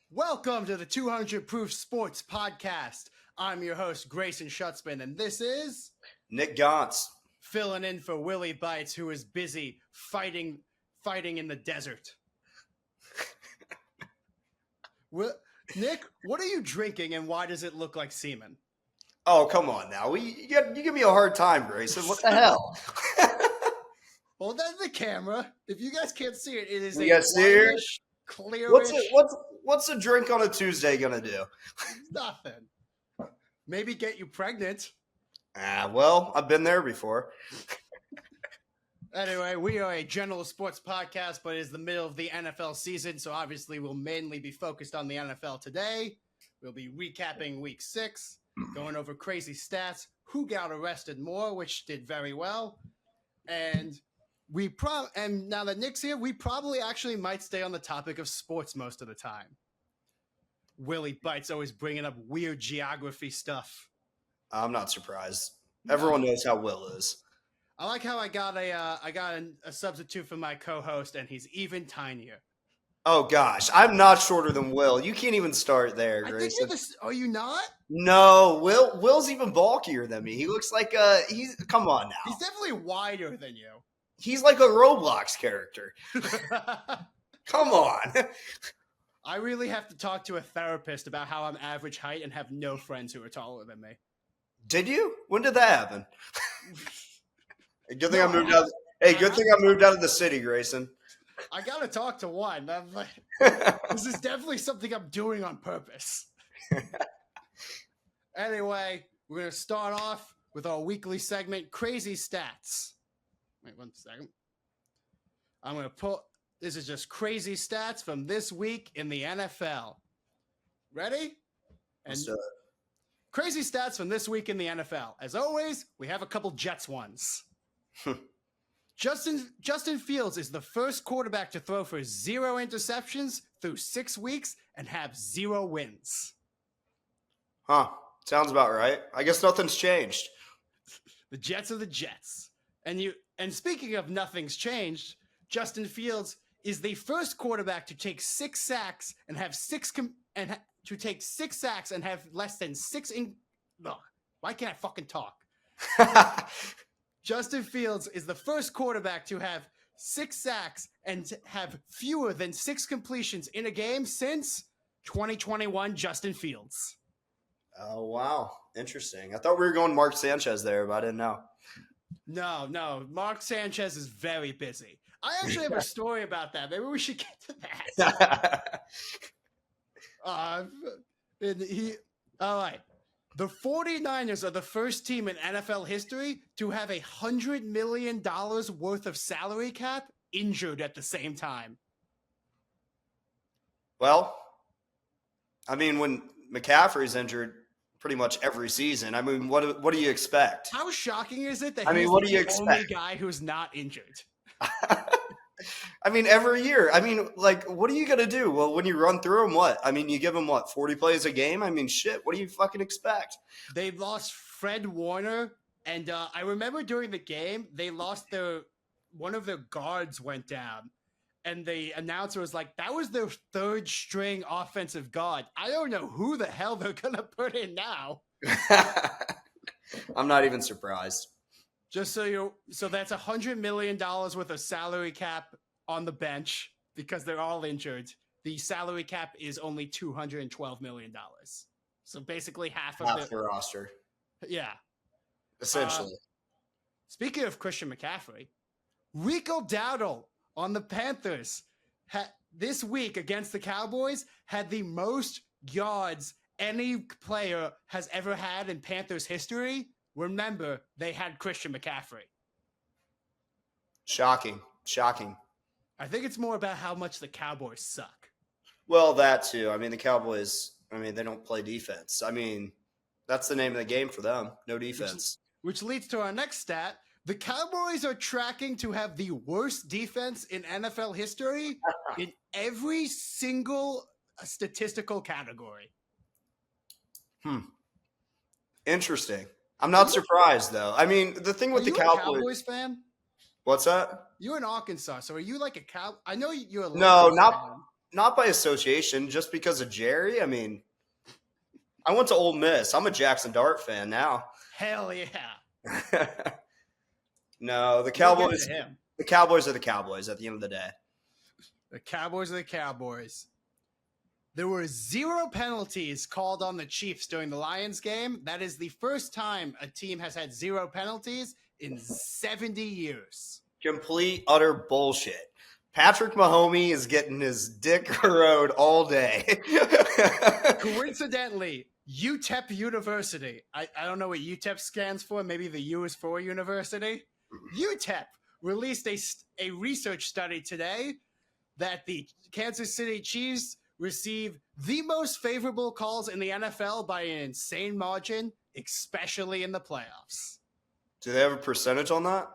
Welcome to the 200 Proof Sports Podcast. I'm your host, Grayson Schutzman, and this is Nick Gauntz. filling in for Willie Bites, who is busy fighting in the desert. Nick, what are you drinking, and why does it look like semen? Oh, come on now. You give me a hard time, Grayson. What the hell? Well, that's the camera. If you guys can't see it, it is You guys see it? whitish, clearish. What's a drink on a Tuesday gonna do? Nothing. Maybe get you pregnant. Well, I've been there before. Anyway, we are a general sports podcast, but it is the middle of the NFL season, so obviously we'll mainly be focused on the NFL today. We'll be recapping Week 6, going over crazy stats, who got arrested more, which did very well, and and now that Nick's here, we probably actually might stay on the topic of sports most of the time. Willie Bites always bringing up weird geography stuff. I'm not surprised. Everyone knows how Will is. I like how I got a substitute for my co-host, and he's even tinier. Oh gosh, I'm not shorter than Will. You can't even start there, Grayson. Are you not? No, Will's even bulkier than me. He looks like come on now. He's definitely wider than you. He's like a Roblox character. Come on. I really have to talk to a therapist about how I'm average height and have no friends who are taller than me. Did you? When did that happen? Good thing I moved out. Hey, good thing I moved out of the city, Grayson. I gotta talk to one. This is definitely something I'm doing on purpose. Anyway, we're gonna start off with our weekly segment, Crazy Stats. Wait 1 second. I'm gonna put. This is just crazy stats from this week in the NFL. Ready? And crazy stats from this week in the NFL. As always, we have a couple Jets ones. Justin Fields is the first quarterback to throw for 0 interceptions through 6 weeks and have 0 wins. Huh. Sounds about right. I guess nothing's changed. The Jets are the Jets. And speaking of nothing's changed, Justin Fields is the first quarterback to take 6 sacks and have less than 6 why can't I fucking talk? Justin Fields is the first quarterback to have 6 sacks and have fewer than 6 completions in a game since 2021 Justin Fields. Oh, wow. Interesting. I thought we were going Mark Sanchez there, but I didn't know. No. Mark Sanchez is very busy. I actually have a story about that. Maybe we should get to that. All right. The 49ers are the first team in NFL history to have $100 million worth of salary cap injured at the same time. Well, I mean, when McCaffrey's injured pretty much every season, I mean, what do you expect? How shocking is it that what do you the only expect? guy who's not injured? I mean, every year. I mean, like, what are you going to do? Well, when you run through them, what? I mean, you give them, 40 plays a game? I mean, shit, what do you fucking expect? They lost Fred Warner, and I remember during the game, they lost one of their guards went down, and the announcer was like, that was their 3rd string offensive guard. I don't know who the hell they're going to put in now. I'm not even surprised. Just so that's $100 million worth of salary cap on the bench because they're all injured. The salary cap is only $212 million. So basically half the roster. Yeah. Essentially. Speaking of Christian McCaffrey, Rico Dowdle on the Panthers this week against the Cowboys had the most yards any player has ever had in Panthers history. Remember, they had Christian McCaffrey. Shocking. I think it's more about how much the Cowboys suck. Well, that too. I mean, the Cowboys, they don't play defense. I mean, that's the name of the game for them. No defense. Which leads to our next stat. The Cowboys are tracking to have the worst defense in NFL history in every single statistical category. Interesting. I'm not surprised, though. I mean, the thing with the Cowboys. Are you a Cowboys fan? What's that? You're in Arkansas, so are you like a cow? I know you're a No, Lakers fan. not by association, just because of Jerry. I mean, I went to Ole Miss. I'm a Jaxson Dart fan now. Hell yeah. No, the We'll Cowboys. get to him. The Cowboys are the Cowboys at the end of the day. The Cowboys are the Cowboys. There were 0 penalties called on the Chiefs during the Lions game. That is the first time a team has had 0 penalties in 70 years. Complete, utter bullshit. Patrick Mahomes is getting his dick rode all day. Coincidentally, UTEP University. I don't know what UTEP stands for. Maybe the U is for university. UTEP released a research study today that the Kansas City Chiefs receive the most favorable calls in the NFL by an insane margin, especially in the playoffs. Do they have a percentage on that?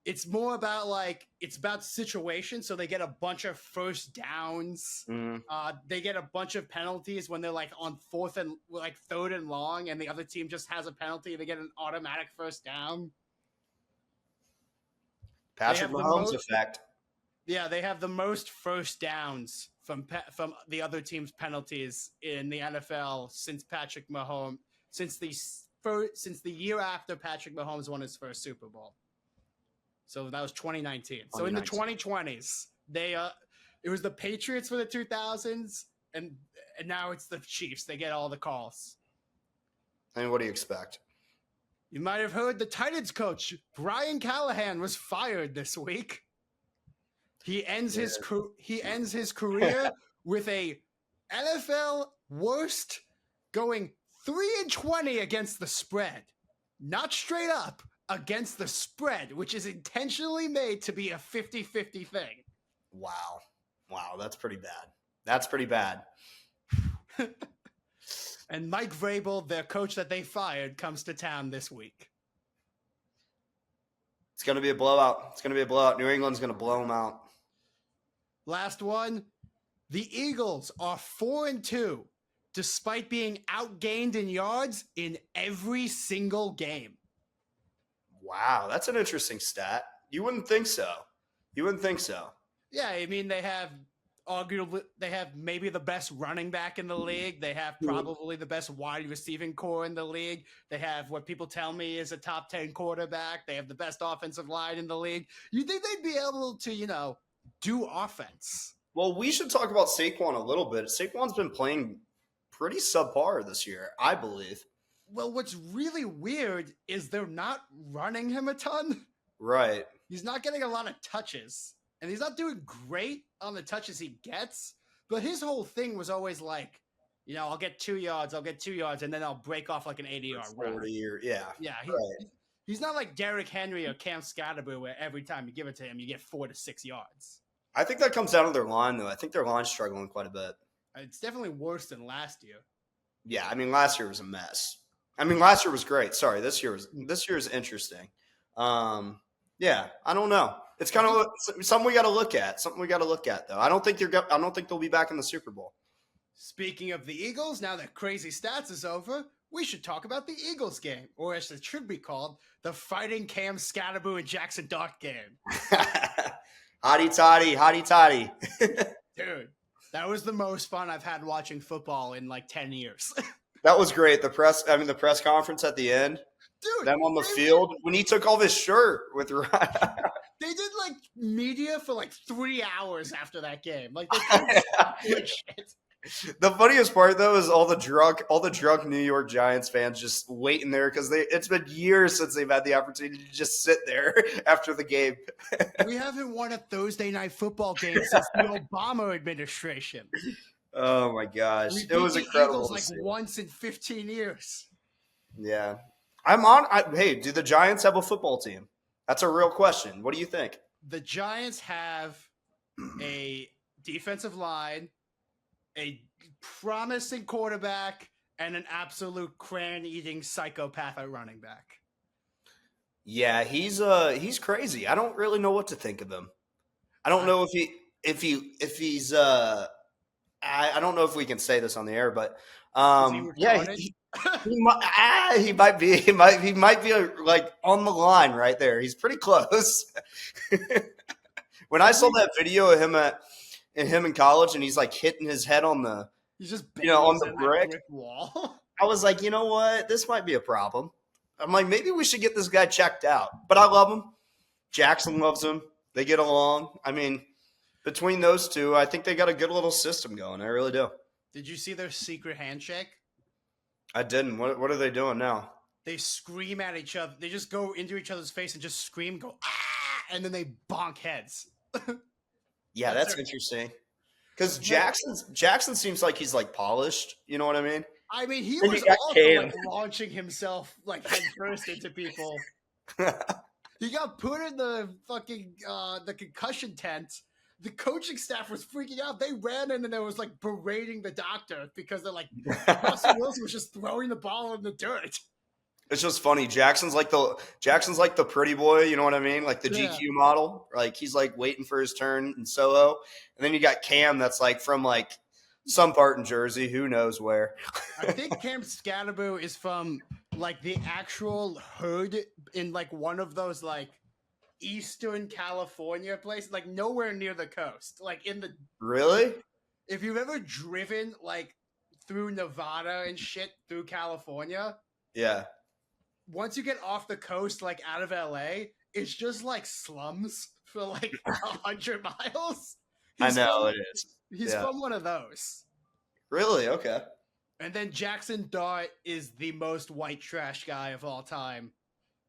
It's more about it's about situation. So they get a bunch of first downs. They get a bunch of penalties when they're on 3rd and long, and the other team just has a penalty. They get an automatic first down. Patrick Mahomes effect. Yeah, they have the most first downs from the other team's penalties in the NFL since Patrick Mahomes since the year after Patrick Mahomes won his first Super Bowl. So that was 2019. So in the 2020s, it was the Patriots for the 2000s, and now it's the Chiefs. They get all the calls. And what do you expect? You might have heard the Titans coach Brian Callahan was fired this week. He ends his career with a NFL worst, going 3-20 against the spread, not straight up, against the spread, which is intentionally made to be a 50-50 thing. Wow, that's pretty bad. And Mike Vrabel, their coach that they fired, comes to town this week. It's going to be a blowout. New England's going to blow them out. Last one. The Eagles are 4-2, despite being outgained in yards in every single game. Wow, that's an interesting stat. You wouldn't think so. Yeah, I mean, they have maybe the best running back in the league. They have probably the best wide receiving core in the league. They have what people tell me is a top 10 quarterback. They have the best offensive line in the league. You think they'd be able to, do offense? Well, we should talk about Saquon a little bit. Saquon's been playing pretty subpar this year, I believe. Well, what's really weird is they're not running him a ton. Right. He's not getting a lot of touches, and he's not doing great on the touches he gets. But his whole thing was always I'll get 2 yards, and then I'll break off an 80-yard run. 40 yeah. Yeah, he's not like Derrick Henry or Cam Skattebo, where every time you give it to him, you get 4 to 6 yards. I think that comes down to their line, though. I think their line's struggling quite a bit. It's definitely worse than last year. Yeah, I mean, last year was a mess. I mean, last year was great. Sorry, this year is interesting. Yeah, I don't know. It's kind of something we got to look at. Though. I don't think they'll be back in the Super Bowl. Speaking of the Eagles, now that Crazy Stats is over, we should talk about the Eagles game, or as it should be called, the Fighting Cam Skattebo and Jaxson Dart game. Hotty toddy. Dude, that was the most fun I've had watching football in 10 years. That was great. The press conference at the end. Dude, them on the field when he took off his shirt with Ryan. They did media for 3 hours after that game. They couldn't stop doing shit. The funniest part though is all the drunk New York Giants fans just waiting there because it's been years since they've had the opportunity to just sit there after the game. We haven't won a Thursday night football game since the Obama administration. Oh my gosh, it was incredible. Eagles once in 15 years. Yeah, hey, do the Giants have a football team? That's a real question. What do you think? The Giants have a defensive line, a promising quarterback, and an absolute crayon-eating psychopath at running back. Yeah, he's crazy. I don't really know what to think of him. I don't know if he's I don't know if we can say this on the air, but he might be on the line right there. He's pretty close. When I saw that video of him and him in college, and he's like hitting his head on the He's just on the banging brick. that brick wall. I was like, you know what? This might be a problem. I'm like, maybe we should get this guy checked out. But I love him. Jaxson loves him. They get along. I mean, between those two, I think they got a good little system going. I really do. Did you see their secret handshake? I didn't. What are they doing now? They scream at each other. They just go into each other's face and just scream, go, ah, and then they bonk heads. Yeah, that's interesting. Because Jaxson seems like he's like polished. You know what I mean? I mean, he Then was you got also Cam. like launching himself like head first into people. He got put in the fucking the concussion tent. The coaching staff was freaking out. They ran in and they was like berating the doctor because they're like, Russell Wilson was just throwing the ball in the dirt. It's just funny. Jackson's like the pretty boy, you know what I mean? Like the GQ model. Like he's like waiting for his turn in Soho. And then you got Cam that's like from like some part in Jersey, who knows where. I think Camp Skattebo is from like the actual hood in like one of those like Eastern California places, like nowhere near the coast. Like in the Really? If you've ever driven like through Nevada and shit through California, Yeah. once you get off the coast, like out of LA, it's just like slums for like 100 miles. I know it is. He's from one of those. Really? Okay. And then Jaxson Dart is the most white trash guy of all time.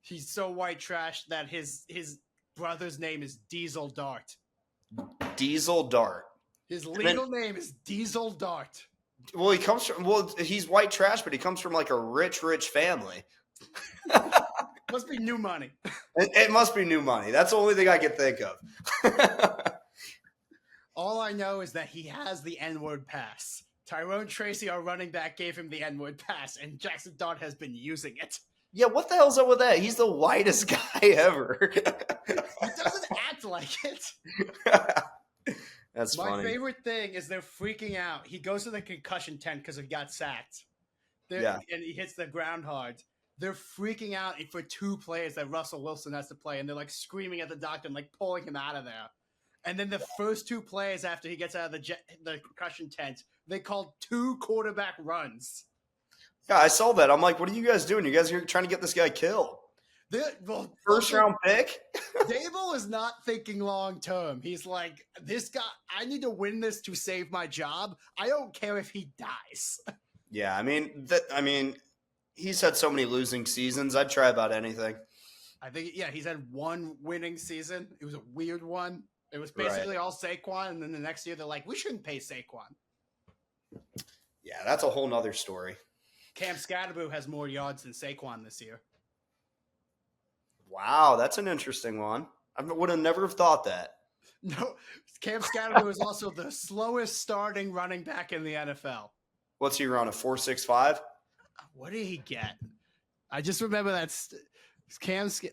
He's so white trash that his brother's name is Diesel Dart. Diesel Dart. His legal name is Diesel Dart. Well, he's white trash, but he comes from like a rich family. Must be new money. It must be new money. That's the only thing I can think of. All I know is that he has the N-word pass. Tyrone Tracy, our running back, gave him the N-word pass, and Jaxson Dart has been using it. Yeah, what the hell's up with that? He's the whitest guy ever. He doesn't act like it. That's funny. My favorite thing is they're freaking out. He goes to the concussion tent because he got sacked. And he hits the ground hard. They're freaking out for two plays that Russell Wilson has to play, and they're like screaming at the doctor and like pulling him out of there. And then the first two plays after he gets out of the concussion tent, they called 2 quarterback runs. Yeah, I saw that. I'm like, what are you guys doing? You guys are trying to get this guy killed. First round pick? Dable is not thinking long term. He's like, this guy, I need to win this to save my job. I don't care if he dies. Yeah, I mean, he's had so many losing seasons. I'd try about anything. I think, he's had one winning season. It was a weird one. It was basically all Saquon, and then the next year they're like, we shouldn't pay Saquon. Yeah, that's a whole nother story. Cam Skattebo has more yards than Saquon this year. Wow, that's an interesting one. I would have never thought that. No, Cam Skattebo is also the slowest starting running back in the NFL. What's he run, a 4.65? What did he get? I just remember that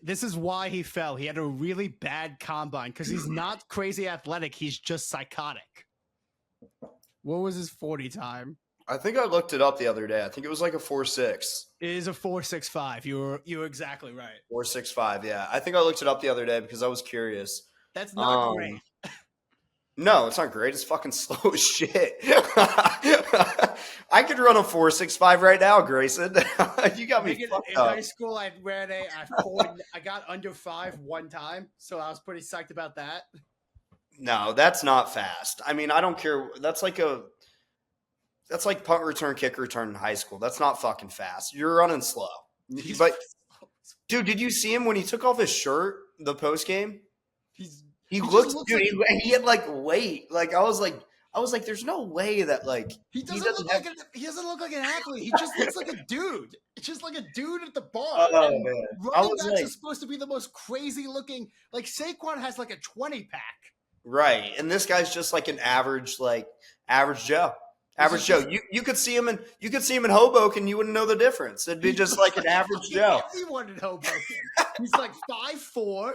this is why he fell. He had a really bad combine because he's not crazy athletic. He's just psychotic. What was his 40 time? I think I looked it up the other day. I think it was like a 4.6. It is a 4.65. You were exactly right. 4.65, yeah. I think I looked it up the other day because I was curious. That's not great. No, it's not great. It's fucking slow as shit. I could run a 4.65 right now, Grayson. You got me fucked in up. high school, I got under 5 one time, so I was pretty psyched about that. No, that's not fast. I mean, I don't care. That's like punt return, kick return in high school. That's not fucking fast. You're running slow. But dude, did you see him when he took off his shirt the post game? He had like weight. Like I was like, there's no way that like he doesn't look like an athlete. He just looks like a dude. It's just like a dude at the bar. Oh man, running backs are supposed to be the most crazy looking. Like Saquon has like a 20 pack. Right, and this guy's just like an average Joe. Average Joe. You could see him in Hoboken, you wouldn't know the difference. It'd be just like an average Joe. Everyone in Hoboken. He's like 5'4".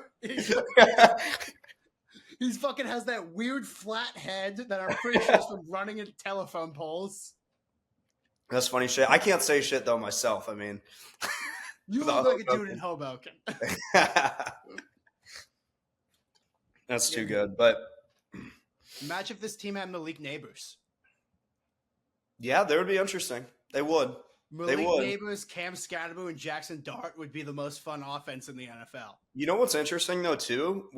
He's fucking has that weird flat head that I'm pretty sure is from running into telephone poles. That's funny shit. I can't say shit though myself. I mean, you look like a dude in Hoboken. That's too good. But Imagine if this team had Malik Neighbors. Yeah, that would be interesting. They would. Malik Neighbors, Cam Skattebo, and Jaxson Dart would be the most fun offense in the NFL. You know what's interesting though too?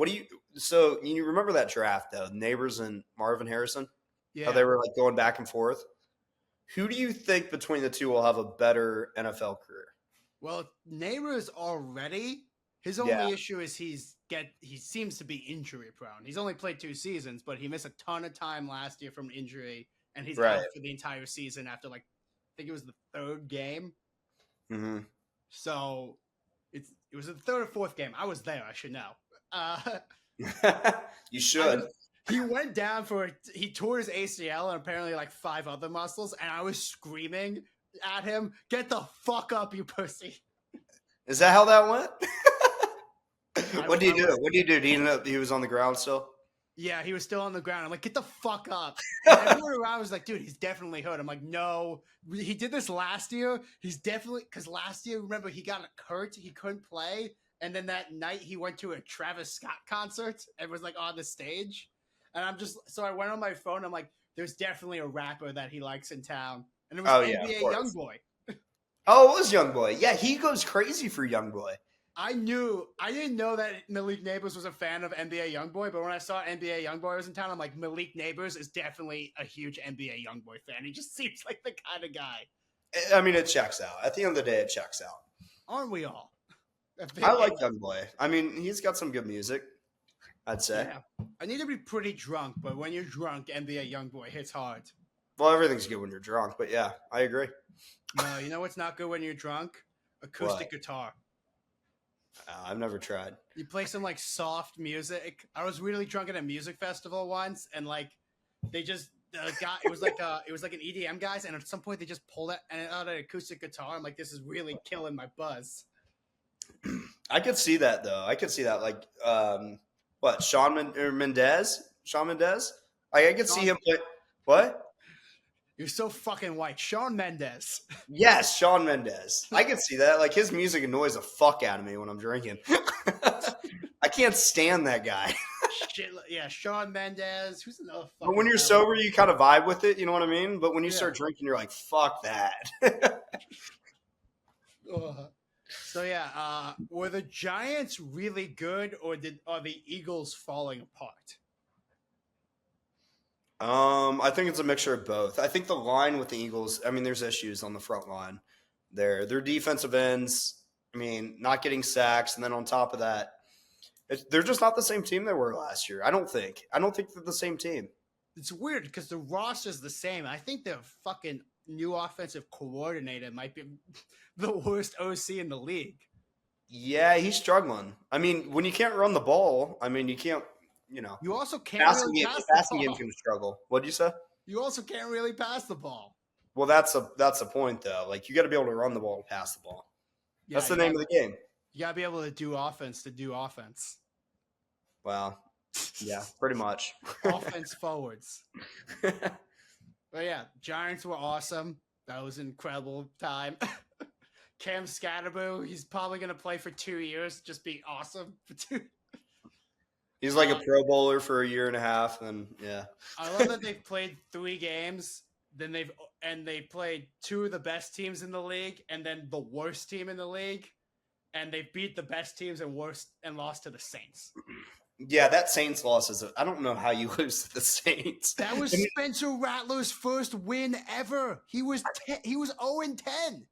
So you remember that draft though? Neighbors and Marvin Harrison? Yeah. How they were like going back and forth? Who do you think between the two will have a better NFL career? Well, Neighbors already. His only issue is he seems to be injury prone. He's only played 2 seasons, but he missed a ton of time last year from injury, and he's out for the entire season after I think it was the 3rd game. Mm-hmm. So it was the 3rd or 4th game. I was there. I should know. You should. He went down he tore his ACL and apparently like 5 other muscles, and I was screaming at him, "Get the fuck up, you pussy!" Is that how that went? What do you do? What do you do? He was on the ground still? Yeah, he was still on the ground. I'm like, "Get the fuck up!" And everyone around was like, "Dude, he's definitely hurt." I'm like, "No, he did this last year. He's definitely because last year, remember, he got hurt. He couldn't play, and then that night he went to a Travis Scott concert and was like on the stage." And so I went on my phone. I'm like, "There's definitely a rapper that he likes in town," and it was NBA YoungBoy. Oh, it was YoungBoy. Yeah, he goes crazy for YoungBoy. I didn't know that Malik Neighbors was a fan of NBA YoungBoy, but when I saw NBA YoungBoy was in town, I'm like, Malik Neighbors is definitely a huge NBA YoungBoy fan. He just seems like the kind of guy. I mean, it checks out. At the end of the day, it checks out. Aren't we all? I like YoungBoy. I mean, he's got some good music, I'd say. Yeah. I need to be pretty drunk, but when you're drunk, NBA YoungBoy hits hard. Well, everything's good when you're drunk, but yeah, I agree. No, you know what's not good when you're drunk? Acoustic guitar. I've never tried. You play some like soft music. I was really drunk at a music festival once, and like they just it was like an EDM guys, and at some point they just pulled out an acoustic guitar. I'm like, this is really killing my buzz. I could see that though. I could see that like what Shawn Mendes? I could see him play. What? You're so fucking white. Shawn Mendes. Yes, Shawn Mendes. I could see that. Like, his music annoys the fuck out of me when I'm drinking. I can't stand that guy. Shit, yeah, Shawn Mendes. Who's another fucking But when you're sober, you kind of vibe with it, you know what I mean? But when you start drinking, you're like, fuck that. So, yeah, were the Giants really good, or are the Eagles falling apart? I think it's a mixture of both. I think the line with the Eagles, I mean, there's issues on the front line. Their defensive ends, I mean, not getting sacks, and then on top of that, they're just not the same team they were last year. I don't think they're the same team. It's weird because the roster's the same. I think their fucking new offensive coordinator might be the worst OC in the league. Yeah, he's struggling. I mean, when you can't run the ball, I mean, you can't. You know, you also can't really pass the ball. Passing game's going to struggle. What did you say? You also can't really pass the ball. Well, that's the point, though. Like, you got to be able to run the ball and pass the ball. Yeah, that's the name of the game. You got to be able to do offense to do offense. Well, yeah, pretty much. Offense forwards. But yeah, Giants were awesome. That was an incredible time. Cam Skattebo, he's probably going to play for 2 years. Just be awesome for 2 He's like a Pro Bowler for a year and a half, and yeah. I love that they've played 3 games. Then they played 2 of the best teams in the league, and then the worst team in the league, and they beat the best teams and lost to the Saints. Yeah, that Saints loss I don't know how you lose to the Saints. That was Spencer Rattler's first win ever. He was 0-10.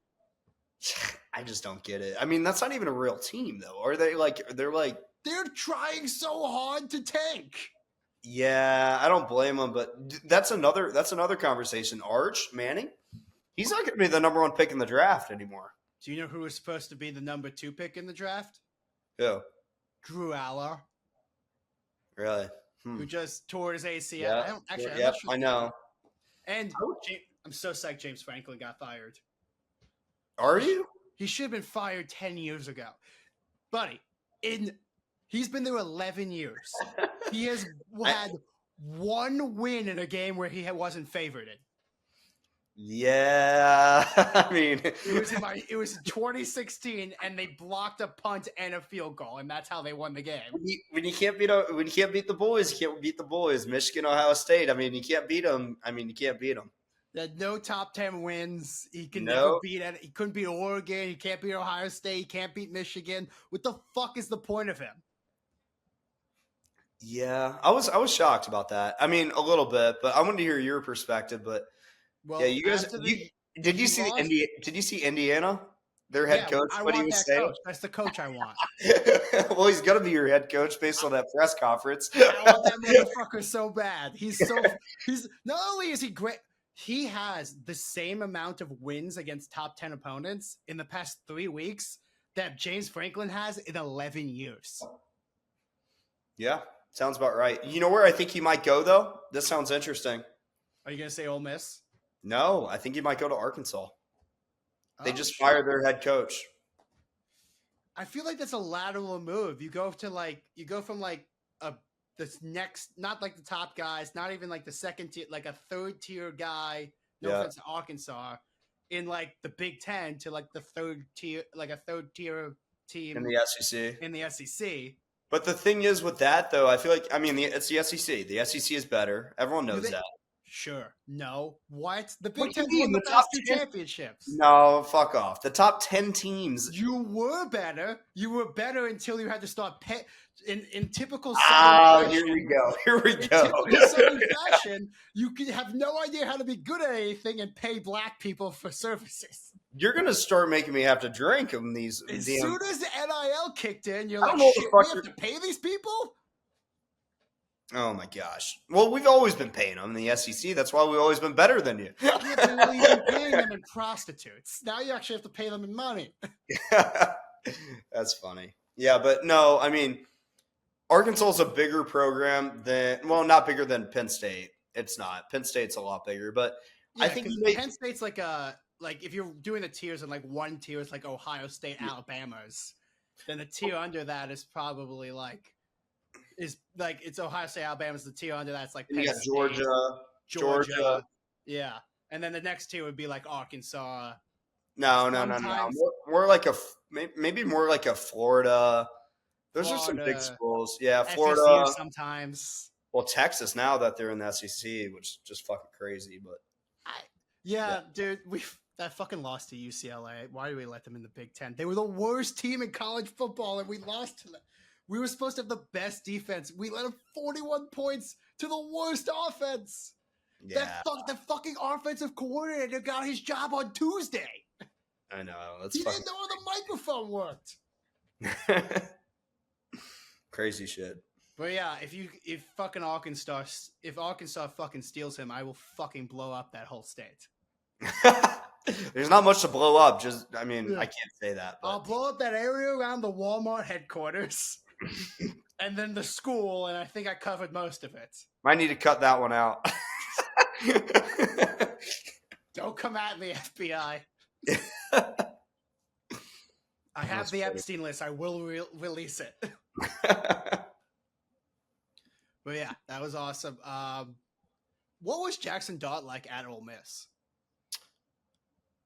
I just don't get it. I mean, that's not even a real team, though. Are they like? They're trying so hard to tank. Yeah, I don't blame them, but that's another conversation. Arch Manning, he's not going to be the number 1 pick in the draft anymore. Do you know who was supposed to be the number 2 pick in the draft? Who? Drew Aller. Really? Who just tore his ACL. Yeah. I know. And I'm so psyched James Franklin got fired. Are you? He should have been fired 10 years ago. Buddy, he's been there 11 years. He has had 1 win in a game where he wasn't favored in. Yeah. I mean, It was 2016, and they blocked a punt and a field goal, and that's how they won the game. when you can't beat the boys, you can't beat the boys. Michigan, Ohio State. I mean, you can't beat them. You can't beat them. He had no top 10 wins. He can Nope. never beat it. He couldn't beat Oregon. He can't beat Ohio State. He can't beat Michigan. What the fuck is the point of him? Yeah, I was shocked about that. I mean, a little bit, but I wanted to hear your perspective. But Well, yeah, you guys, did you see Indiana? Their head coach. I what want he was that saying. coach. That's the coach I want. Well, he's gonna be your head coach based on that press conference. I want that motherfucker so bad. He's not only is he great, he has the same amount of wins against top 10 opponents in the past 3 weeks that James Franklin has in 11 years. Yeah, sounds about right. You know where I think he might go though? This sounds interesting. Are you gonna say Ole Miss? No, I think he might go to Arkansas. They just fired their head coach. I feel like that's a lateral move. You go from this next, not like the top guys, not even like the second tier, like a third tier guy. No offense to Arkansas, in like the Big Ten to like the third tier, like a third tier team in the SEC. But the thing is with that though, I feel like it's the SEC. The SEC is better. Everyone knows that. Sure. No. What? The Big Ten won the top 2 championships. No, fuck off. The top 10 teams. You were better. You were better until you had to start in typical Southern fashion. Here we go. In typical Southern fashion, you could have no idea how to be good at anything and pay black people for services. You're going to start making me have to drink them these. As soon as the NIL kicked in, you're like, shit, we have to pay these people? Oh my gosh! Well, we've always been paying them in the SEC. That's why we've always been better than you. You've been paying them in prostitutes. Now you actually have to pay them in money. That's funny. Yeah, but no, I mean, Arkansas is a bigger program not bigger than Penn State. It's not. Penn State's a lot bigger, but I think Penn State's like if you're doing the tiers and like one tier is like Ohio State, Alabama's, then the tier under that is probably it's Ohio State, Alabama's. The tier under that's like Penn you got State, Georgia. Yeah, and then the next tier would be like Arkansas. No. More like maybe more like a Florida. Those are some big schools. Yeah, Florida FSU sometimes. Well, Texas now that they're in the SEC, which is just fucking crazy. But dude, that fucking lost to UCLA. Why do we let them in the Big Ten? They were the worst team in college football, and we lost to them. We were supposed to have the best defense. We let them 41 points to the worst offense. Yeah. That fucking offensive coordinator got his job on Tuesday. I know. He didn't know how the microphone worked. Crazy shit. But yeah, if Arkansas fucking steals him, I will fucking blow up that whole state. There's not much to blow up. I can't say that. But. I'll blow up that area around the Walmart headquarters. And then the school, and I think I covered most of it. Might need to cut that one out. Don't come at me, FBI. I have the Epstein list. I will release it. But yeah, that was awesome. What was Jaxson Dart like at Ole Miss?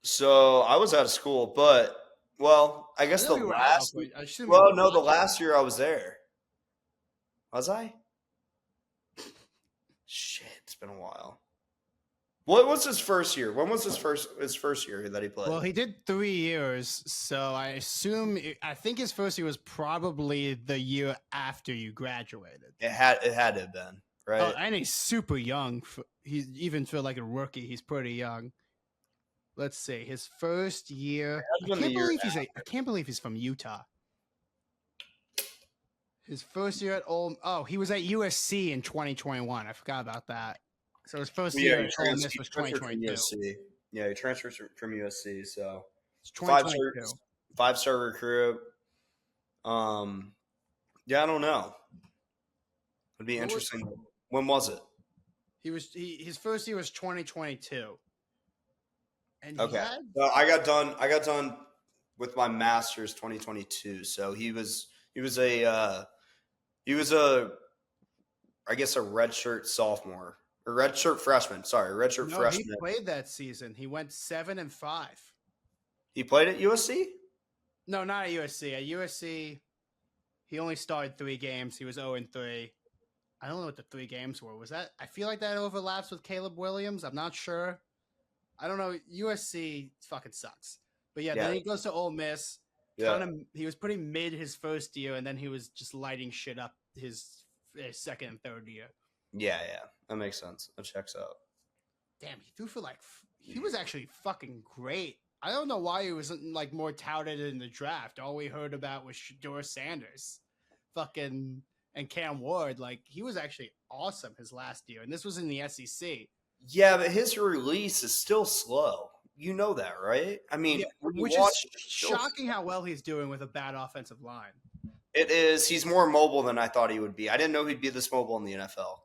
So I was out of school, but I guess the last. The last year I was there. Was I? Shit, it's been a while. What was his first year? When was his first year that he played? Well, he did 3 years, so I think his first year was probably the year after you graduated. It had to have been, right? Oh, and he's super young. He's even for like a rookie, he's pretty young. Let's see. His first year. I can't believe he's from Utah. His first year at he was at USC in 2021. I forgot about that. So his first year at Ole Miss was 2022. Yeah, he transferred from USC. So it's 2022. Five-star recruit. Yeah, I don't know. It'd be interesting. When was it? His first year was 2022. And okay. So I got done with my master's 2022. So he was a I guess a redshirt sophomore Or redshirt freshman. Sorry, redshirt No, he freshman. played that season. He went 7-5. He played at USC? No, not at USC. At USC, he only started 3 games. He was 0-3. I don't know what the 3 games were. Was that? I feel like that overlaps with Caleb Williams. I'm not sure. I don't know. USC fucking sucks. But yeah, then he goes to Ole Miss. Yeah. He was pretty mid his first year, and then he was just lighting shit up his second and third year. Yeah. That makes sense. That checks out. Damn, he threw for he was actually fucking great. I don't know why he wasn't like more touted in the draft. All we heard about was Shedeur Sanders, fucking, and Cam Ward. Like, he was actually awesome his last year, and this was in the SEC. Yeah, but his release is still slow. You know that, right? I mean, which is shocking how well he's doing with a bad offensive line. It is. He's more mobile than I thought he would be. I didn't know he'd be this mobile in the NFL.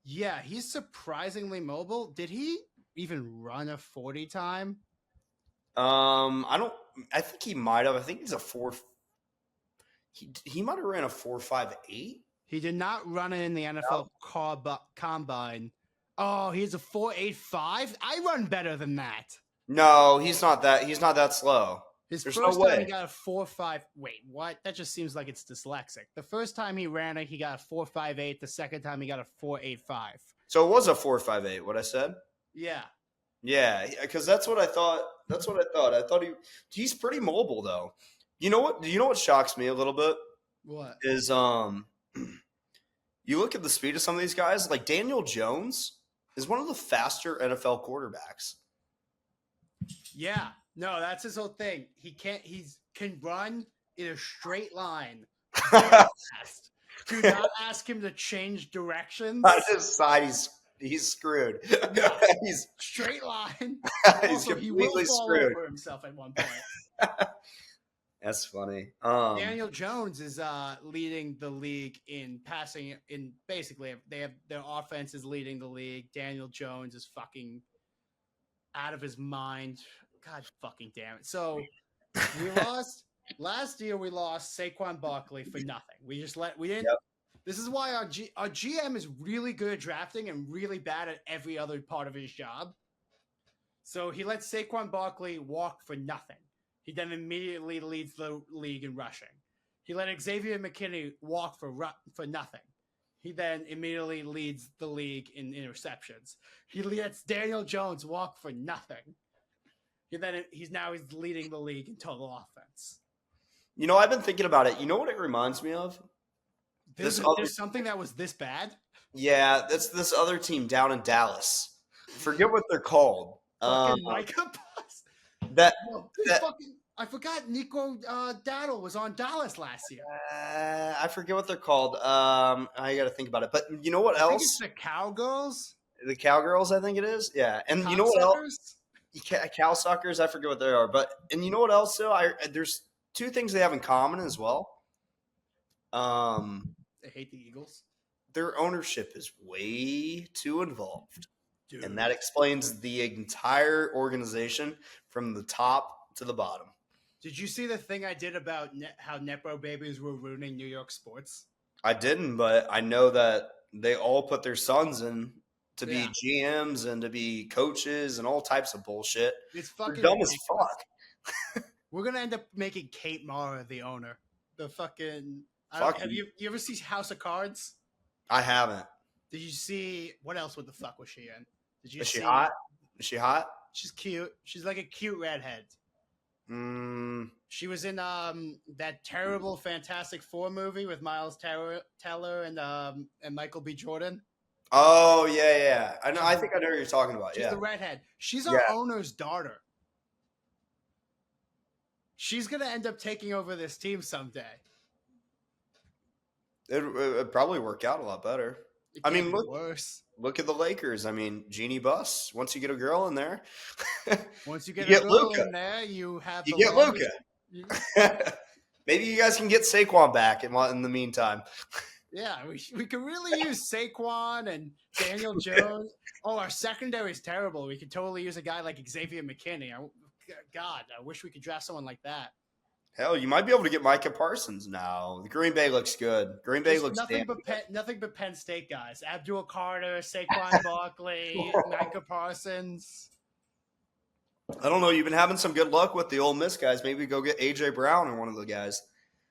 Yeah, he's surprisingly mobile. Did he even run a 40 time? I think he might have. I think he's a 4. He might have ran a 4.58. He did not run it in the NFL combine. Oh, he's a 4.85. I run better than that. No, he's not that. He's not that slow. His first time he got a 4.5. Wait, what? That just seems like it's dyslexic. The first time he ran it, he got a 4.58. The second time he got a 4.85. So it was a 4.58. What I said? Yeah. Yeah, because that's what I thought. That's what I thought he's pretty mobile though. You know what? Do you know what shocks me a little bit? What is you look at the speed of some of these guys. Like Daniel Jones is one of the faster NFL quarterbacks. Yeah. No, that's his whole thing. He can run in a straight line. Fast. Do not ask him to change directions. On his side, he's screwed. Yeah. He's straight line. He's also, completely he will fall screwed. over himself at one point. That's funny. Daniel Jones is leading the league in passing. In basically, their offense is leading the league. Daniel Jones is fucking out of his mind. God fucking damn it! So we lost last year. We lost Saquon Barkley for nothing. We didn't. Yep. This is why our GM is really good at drafting and really bad at every other part of his job. So he let Saquon Barkley walk for nothing. He then immediately leads the league in rushing. He let Xavier McKinney walk for nothing. He then immediately leads the league in interceptions. He lets Daniel Jones walk for nothing. He's leading the league in total offense. You know, I've been thinking about it. You know what it reminds me of? There's something that was this bad? Yeah, that's this other team down in Dallas. Forget what they're called. Fucking Micah Buss. I forgot Nico Daddle was on Dallas last year. I forget what they're called. I got to think about it. But you know what else? I think it's the Cowgirls. The Cowgirls, I think it is. Yeah, and you know what else? Cow suckers. I forget what they are. And you know what else? Though there's 2 things they have in common as well. They hate the Eagles. Their ownership is way too involved. Dude. And that explains the entire organization from the top to the bottom. Did you see the thing I did about how Nepo babies were ruining New York sports? I didn't, but I know that they all put their sons in to be GMs and to be coaches and all types of bullshit. It's fucking dumb as fuck. We're going to end up making Kate Mara the owner. The fucking... have you ever seen House of Cards? I haven't. Did you see... What else? What the fuck was she in? Is she hot? Is she hot? She's cute. She's like a cute redhead. She was in that terrible Fantastic Four movie with Miles Teller and Michael B. Jordan. Oh, yeah. I know. I think I know what you're talking about. She's the redhead. She's our owner's daughter. She's going to end up taking over this team someday. It'd probably work out a lot better. I mean, look at the Lakers. I mean, Jeannie Buss. Once you get a girl in there, once you get a girl in there, you get Luka. Maybe you guys can get Saquon back in the meantime. Yeah, we could really use Saquon and Daniel Jones. Oh, our secondary is terrible. We could totally use a guy like Xavier McKinney. God, I wish we could draft someone like that. Hell, you might be able to get Micah Parsons now. The Green Bay looks good. Green Bay Just looks damn good. nothing but Penn State guys. Abdul Carter, Saquon Barkley, Micah Parsons. I don't know. You've been having some good luck with the Ole Miss guys. Maybe go get A.J. Brown or one of the guys.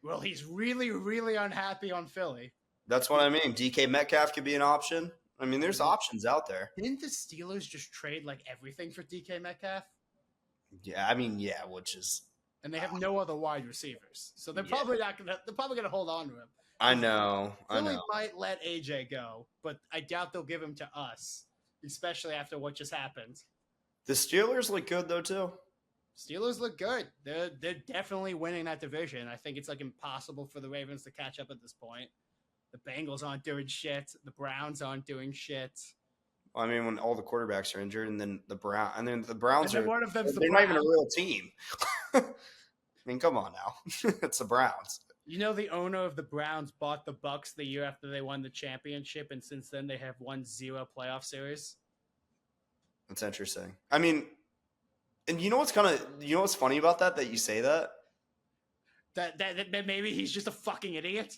Well, he's really, really unhappy on Philly. That's what I mean. DK Metcalf could be an option. I mean, there's options out there. Didn't the Steelers just trade like everything for DK Metcalf? Yeah, I mean, yeah, which is. And they have no other wide receivers, so they're probably not gonna. They're probably gonna hold on to him. I know. Philly might let AJ go, but I doubt they'll give him to us, especially after what just happened. The Steelers look good though too. Steelers look good. They're definitely winning that division. I think it's like impossible for the Ravens to catch up at this point. The Bengals aren't doing shit. The Browns aren't doing shit. I mean, when all the quarterbacks are injured, and then the Browns are one of them's they're not even a real team. I mean, come on now. It's the Browns. You know, the owner of the Browns bought the Bucks the year after they won the championship, and since then they have won 0 playoff series. That's interesting. I mean, and you know what's funny about that you say that? That maybe he's just a fucking idiot.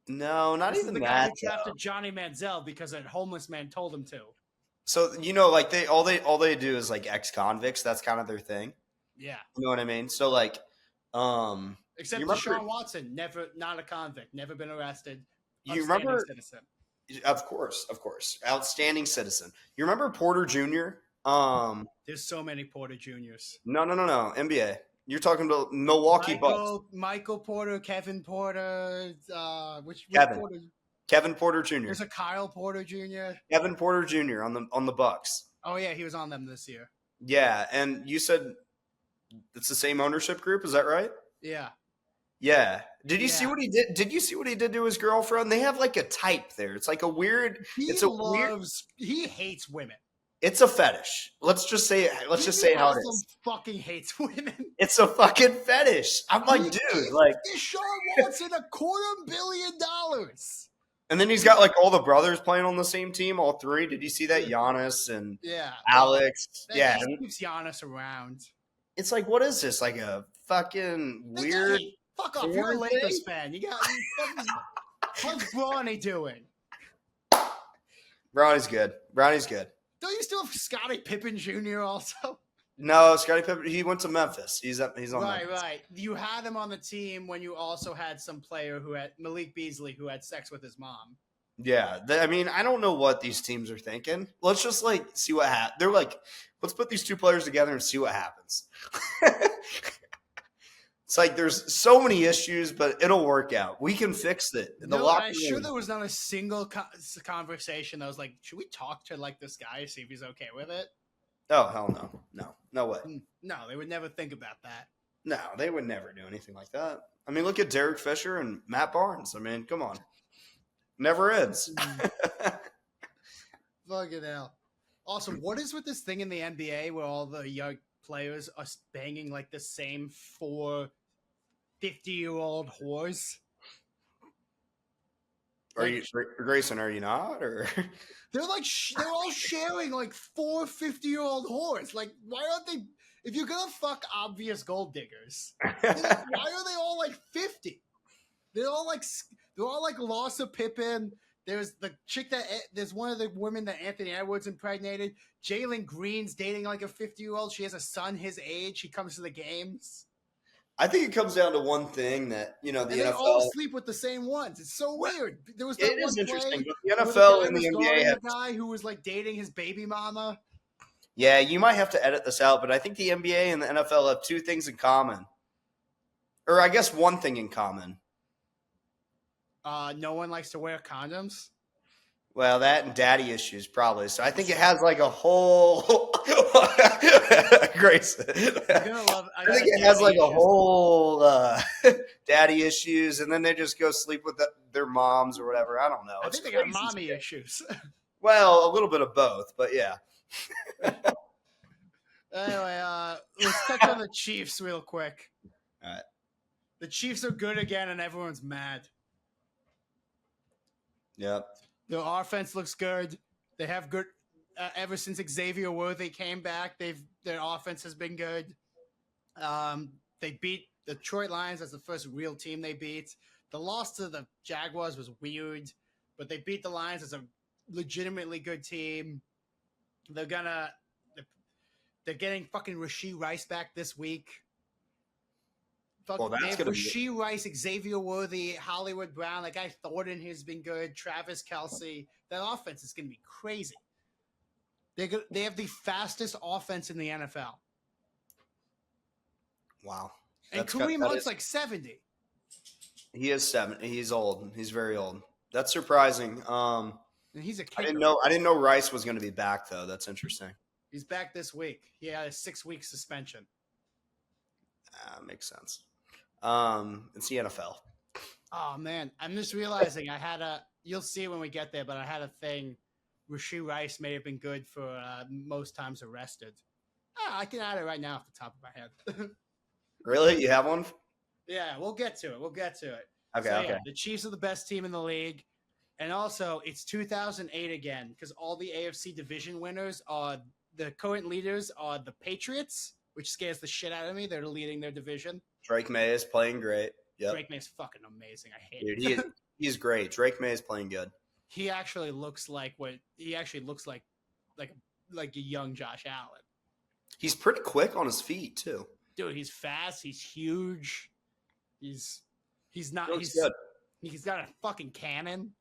No, not even the that. guy who drafted Johnny Manziel because a homeless man told him to. So like all they do is like ex-convicts. That's kind of their thing. Yeah, you know what I mean. So like, except Deshaun Watson, not a convict, never been arrested. You remember? Citizen. Of course, outstanding citizen. You remember Porter Jr.? There's so many Porter Juniors. No, NBA. You're talking about Milwaukee Bucks. Michael Porter, Kevin Porter, which Kevin. Porter? Kevin Porter Jr. There's a Kyle Porter Jr. Kevin Porter Jr. on the Bucks. Oh yeah, he was on them this year. Yeah, and you said it's the same ownership group. Is that right? Yeah. Yeah. Did you see what he did? Did you see what he did to his girlfriend? They have like a type there. It's like a weird. He hates women. It's a fetish. Let's just say how it is. Fucking hates women. It's a fucking fetish. I'm like, dude, like Deshaun Watson $250 million. And then he's got like all the brothers playing on the same team, all 3. Did you see that? Giannis and Alex. Yeah, he keeps Giannis around. It's like, what is this? Like a fucking weird. Fuck off! You're a Lakers fan. How's Bronny doing? Bronny's good. Don't you still have Scottie Pippen Jr. also? No, Scottie Pippen. He went to Memphis. He's on. Memphis. Right. You had him on the team when you also had some player who had Malik Beasley who had sex with his mom. Yeah, I mean, I don't know what these teams are thinking. Let's just like see what happens. They're like, let's put these 2 players together and see what happens. It's like there's so many issues, but it'll work out. We can fix it. I'm sure there was not a single conversation that was like, should we talk to like this guy, see if he's okay with it? Oh, hell no way. No, they would never think about that. No, they would never do anything like that. I mean, look at Derek Fisher and Matt Barnes. I mean, come on. Never ends. Fucking hell. Also, what is with this thing in the NBA where all the young players are banging like the same 4 50-year-old whores? Are you, Grayson, are you not? Or they're like, they're all sharing like 4 50-year-old whores. Like, why aren't they, if you're going to fuck obvious gold diggers, why are they all like 50? They're all like Larsa Pippen. There's the chick there's one of the women that Anthony Edwards impregnated. Jalen Green's dating like a 50-year-old. She has a son his age. He comes to the games. I think it comes down to one thing that, the NFL. They all sleep with the same ones. It's so weird. There was it is interesting. But the NFL and the NBA have a guy who was like dating his baby mama. Yeah, you might have to edit this out, but I think the NBA and the NFL have 2 things in common. Or I guess one thing in common. No one likes to wear condoms. Well, that and daddy issues probably. So I think it has like a whole Grace. I think it has like a whole daddy issues, and then they just go sleep with their moms or whatever. I don't know. I think they got mommy issues. Well, a little bit of both, but yeah. Anyway, let's touch on the Chiefs real quick. All right. The Chiefs are good again, and everyone's mad. Yep. Their offense looks good. They have good ever since Xavier Worthy came back. Their offense has been good. They beat Detroit Lions as the first real team they beat. The loss to the Jaguars was weird, but they beat the Lions as a legitimately good team. They're getting fucking Rashee Rice back this week. Well, They that's have going to be Rashee Rice, Xavier Worthy, Hollywood Brown. That guy Thornton has been good. Travis Kelce. That offense is going to be crazy. They have the fastest offense in the NFL. wow. And Kareem Hunt's like 70. He is 70. He's old. He's very old. That's surprising. And he's a kicker. I didn't know Rice was going to be back though. That's interesting. He's back this week. He had a 6-week suspension. Makes sense. It's the NFL. Oh man, I'm just realizing you'll see when we get there, but I had a thing. Rashee Rice may have been good for most times arrested. I can add it right now off the top of my head. Really? You have one? Yeah, we'll get to it. Okay, So, okay. Yeah, the Chiefs are the best team in the league. And also, it's 2008 again because all the AFC division winners are the current leaders are the Patriots, which scares the shit out of me. They're leading their division. Drake May is playing great. Yep. Drake May is fucking amazing. I hate it. He's great. Drake May is playing good. He actually looks like like a young Josh Allen. He's pretty quick on his feet too. Dude, he's fast. He's huge. He's got a fucking cannon.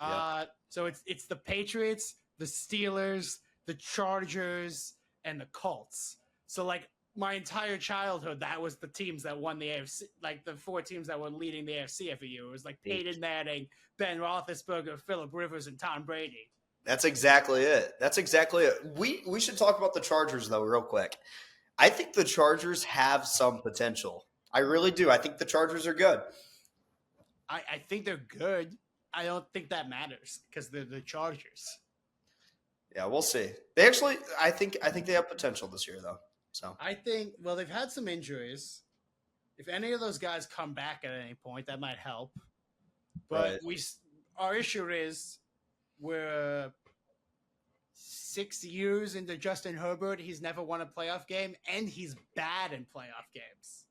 Yeah. So it's the Patriots, the Steelers, the Chargers, and the Colts. So like my entire childhood, that was the teams that won the AFC, like the 4 teams that were leading the AFC every year. It was like Peyton Manning, Ben Roethlisberger, Phillip Rivers, and Tom Brady. That's exactly it. We should talk about the Chargers though, real quick. I think the Chargers have some potential. I really do. I think the Chargers are good. I think they're good. I don't think that matters because they're the Chargers. Yeah, we'll see. I think they have potential this year though. So I think they've had some injuries. If any of those guys come back at any point, that might help. But our issue is we're 6 years into Justin Herbert. He's never won a playoff game, and he's bad in playoff games.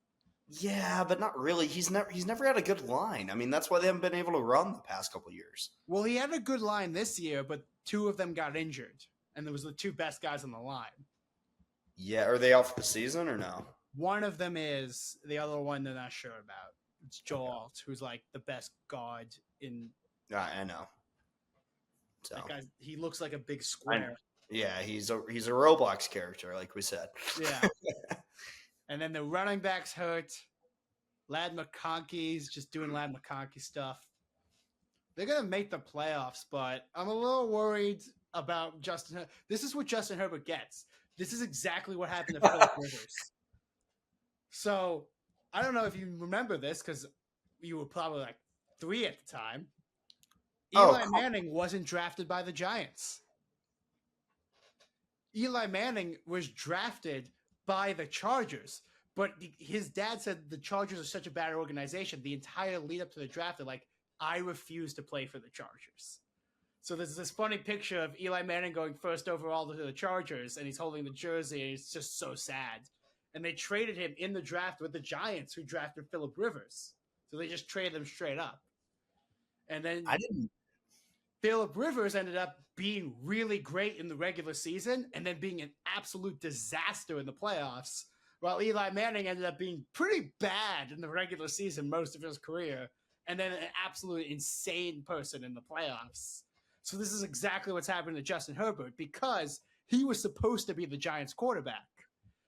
Yeah, but not really. He's never had a good line. I mean, that's why they haven't been able to run the past couple of years. Well, he had a good line this year, but 2 of them got injured, and there was the 2 best guys on the line. Yeah, are they out for the season or no? One of them is. The other one they're not sure about. It's Joe Alt, who's like the best guard in. I know. So that guy, he looks like a big square. Yeah, he's a Roblox character, like we said. Yeah. And then the running backs hurt. Lad McConkey's just doing Lad McConkey stuff. They're going to make the playoffs, but I'm a little worried about Justin Herbert. This is what Justin Herbert gets. This is exactly what happened to Phillip Rivers. So, I don't know if you remember this because you were probably like 3 at the time. Eli Manning wasn't drafted by the Giants. Eli Manning was drafted by the Chargers, but his dad said the Chargers are such a bad organization. The entire lead up to the draft, they're like, I refuse to play for the Chargers. So there's this funny picture of Eli Manning going first overall to the Chargers, and he's holding the jersey, and it's just so sad. And they traded him in the draft with the Giants, who drafted Phillip Rivers. So they just traded him straight up. And then Phillip Rivers ended up being really great in the regular season and then being an absolute disaster in the playoffs, while Eli Manning ended up being pretty bad in the regular season most of his career and then an absolute insane person in the playoffs. So this is exactly what's happening to Justin Herbert because he was supposed to be the Giants quarterback.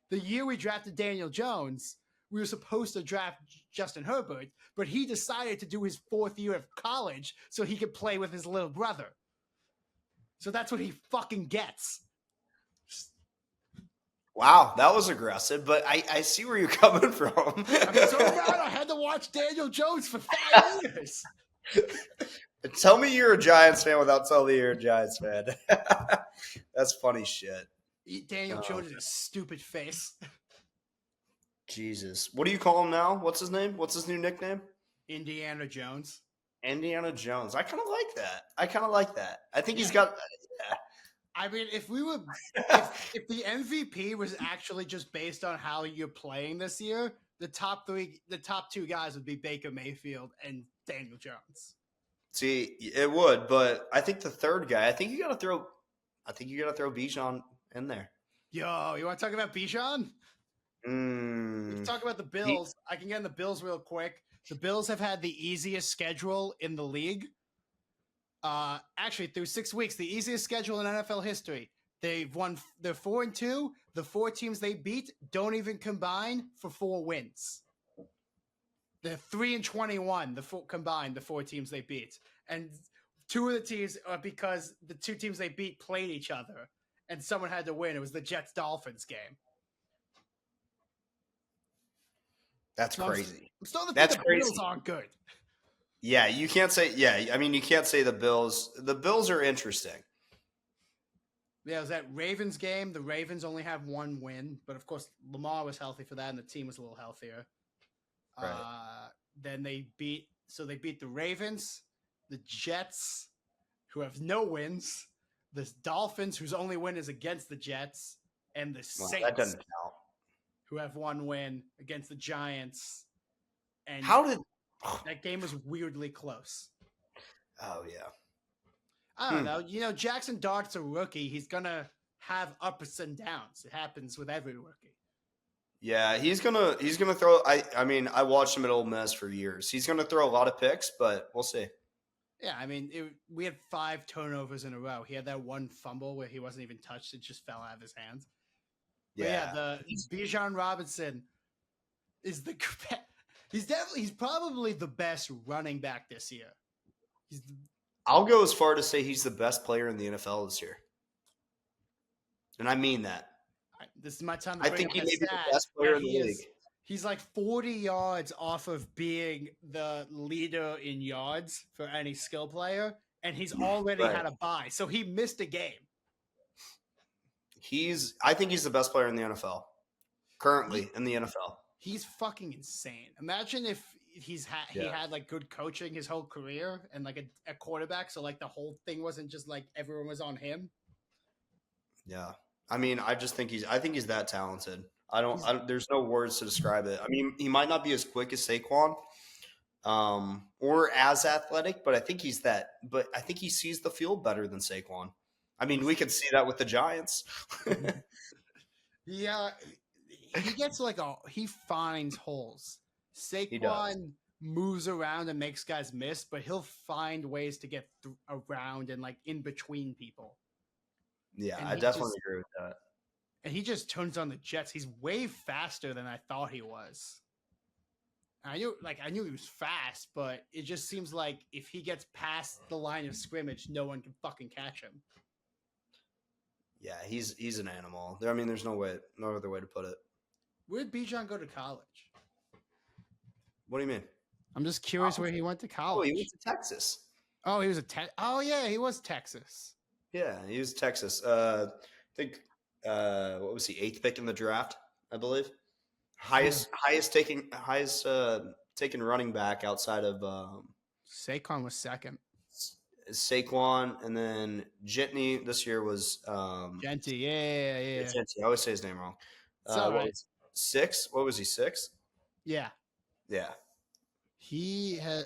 The year we drafted Daniel Jones, we were supposed to draft Justin Herbert, but he decided to do his 4th year of college so he could play with his little brother. So that's what he fucking gets. Wow, that was aggressive, but I see where you're coming from. I'm so mad I had to watch Daniel Jones for 5 years. Tell me you're a Giants fan without telling me you're a Giants fan. That's funny shit. Daniel Jones is a stupid face. Jesus. What do you call him now? What's his name? What's his new nickname? Indiana Jones. Indiana Jones. I kind of like that. I think he's got... Yeah. I mean, if the MVP was actually just based on how you're playing this year, the top two guys would be Baker Mayfield and Daniel Jones. See, it would, but I think the third guy, I think you got to throw Bijan in there. Yo, you want to talk about Bijan? We can talk about the Bills. I can get in the Bills real quick. The Bills have had the easiest schedule in the league. Actually, through 6 weeks, the easiest schedule in NFL history. They're 4-2. The 4 teams they beat don't even combine for 4 wins. They're 3-21. The 4 teams they beat, and 2 of the teams are because the 2 teams they beat played each other, and someone had to win. It was the Jets-Dolphins game. That's crazy. I'm still the Bills aren't good. Yeah, you can't say. Yeah, I mean, you can't say the Bills. The Bills are interesting. Yeah, it was that Ravens game. The Ravens only have 1 win, but of course Lamar was healthy for that, and the team was a little healthier. Right. Then they beat the Ravens, the Jets, who have no wins, the Dolphins, whose only win is against the Jets, and the Saints, that doesn't count, who have 1 win against the Giants. And that game was weirdly close? Oh yeah. I don't know. You know, Jaxson Dart's a rookie. He's gonna have ups and downs. It happens with every rookie. Yeah, he's gonna throw. I mean, I watched him at Ole Miss for years. He's gonna throw a lot of picks, but we'll see. Yeah, I mean, we had 5 turnovers in a row. He had that 1 fumble where he wasn't even touched; it just fell out of his hands. Yeah, Bijan Robinson is he's probably the best running back this year. I'll go as far to say he's the best player in the NFL this year, and I mean that. This is my time. I think he may be the best player in the league. He's like 40 yards off of being the leader in yards for any skill player, and he's already had a bye, so he missed a game. I think he's the best player in the NFL currently in the NFL. He's fucking insane. Imagine if he had like good coaching his whole career and like a quarterback, so like the whole thing wasn't just like everyone was on him. Yeah, I mean, I think he's that talented. There's no words to describe it. I mean, he might not be as quick as Saquon, or as athletic, but I think he's that. But I think he sees the field better than Saquon. I mean, we could see that with the Giants. Yeah, he gets he finds holes. Saquon moves around and makes guys miss, but he'll find ways to get around and like in between people. Yeah, I definitely agree with that. And he just turns on the Jets. He's way faster than I thought he was. I knew he was fast, but it just seems like if he gets past the line of scrimmage, no one can fucking catch him. Yeah, he's an animal. I mean, there's no other way to put it. Where did Bijan go to college? What do you mean? I'm just curious where he went to college. Oh, he went to Texas. Oh, he was he was Texas. Yeah, he was Texas. I think what was he, 8th pick in the draft, I believe. Highest taken running back outside of Saquon was 2nd. Saquon, and then Jitney this year was Genty. Yeah. Genty. I always say his name wrong. Right. 6? What was he, 6? Yeah. He had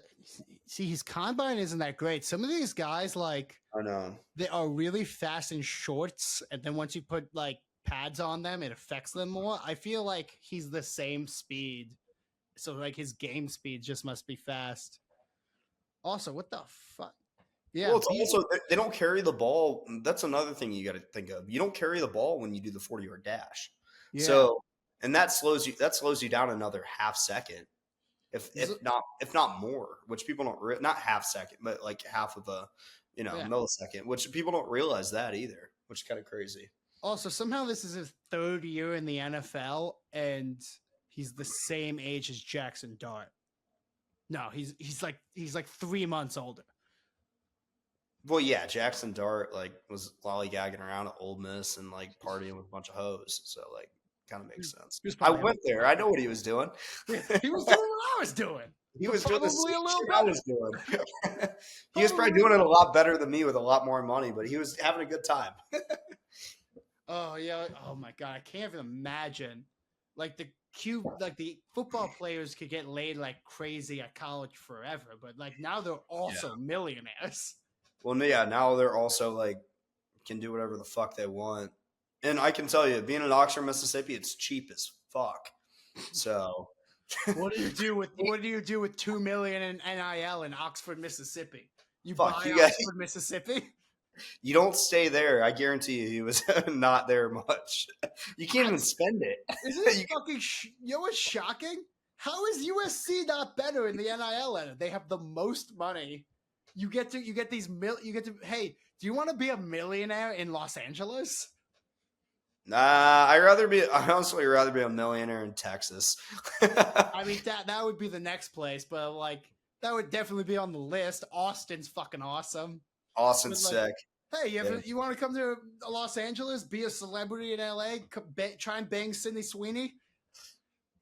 his combine isn't that great. Some of these guys, like, I know, they are really fast in shorts, and then once you put like pads on them, it affects them more. I feel like he's the same speed, so like his game speed just must be fast. Also, what the fuck? Yeah. Well, it's also they don't carry the ball. That's another thing you got to think of. You don't carry the ball when you do the 40-yard dash. Yeah. So, and that slows you down another half second. If not more, which people don't not half second, but like half of a millisecond, which people don't realize that either, which is kind of crazy. Also, somehow this is his 3rd year in the NFL, and he's the same age as Jaxson Dart. No, he's like 3 months older. Well, yeah, Jaxson Dart was lollygagging around at Ole Miss and like partying with a bunch of hoes, so like kind of makes sense. I went there. I know what he was doing. He was doing what I was doing. He was doing the same shit I was doing. He was probably doing it a lot better than me with a lot more money, but he was having a good time. Oh yeah! Oh my god! I can't even imagine Like the football players could get laid like crazy at college forever, but like now they're also millionaires. Well, yeah, now they're also like can do whatever the fuck they want. And I can tell you, being in Oxford, Mississippi, it's cheap as fuck. So What do you do with 2 million in NIL in Oxford, Mississippi? You fuck buy you guys. Oxford, Mississippi? You don't stay there. I guarantee you, he was not there much. You can't even spend it. Isn't it fucking? You know what's shocking? How is USC not better in the NIL edit? They have the most money. You get to. Hey, do you want to be a millionaire in Los Angeles? Nah, I honestly rather be a millionaire in Texas. I mean that would be the next place, but like that would definitely be on the list. Austin's fucking awesome. Austin's Like, sick. hey, you want to come to Los Angeles, be a celebrity in LA, try and bang Sydney Sweeney?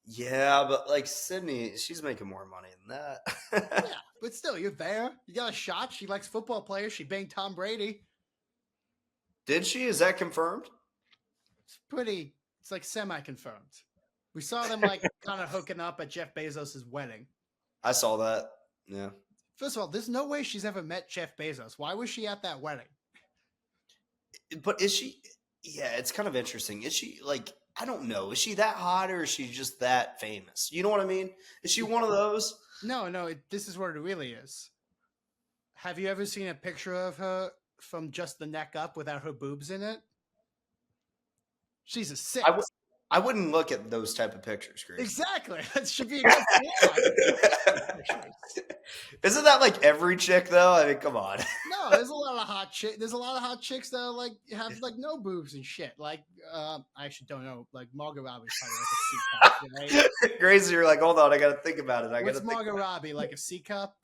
Yeah, but like Sydney, she's making more money than that. Yeah, but still, you're there. You got a shot. She likes football players. She banged Tom Brady. Did she? Is that confirmed? It's like semi-confirmed. We saw them like kind of hooking up at Jeff Bezos' wedding. I saw that. Yeah. First of all, there's no way she's ever met Jeff Bezos. Why was she at that wedding? But is she? Yeah, it's kind of interesting. Is she like? I don't know. Is she that hot or is she just that famous? You know what I mean? Is she one of those? No. This is what it really is. Have you ever seen a picture of her from just the neck up without her boobs in it? She's a 6. I wouldn't look at those type of pictures, Grace. Exactly. That should be Isn't that like every chick though? I mean, come on. No, there's a lot of hot chicks. There's a lot of hot chicks that like have like no boobs and shit. Like, I actually don't know. Like Margot Robbie's probably like a C cup. Right? Grace, you're like, hold on, I gotta think about it. What's Margot Robbie, like a C cup?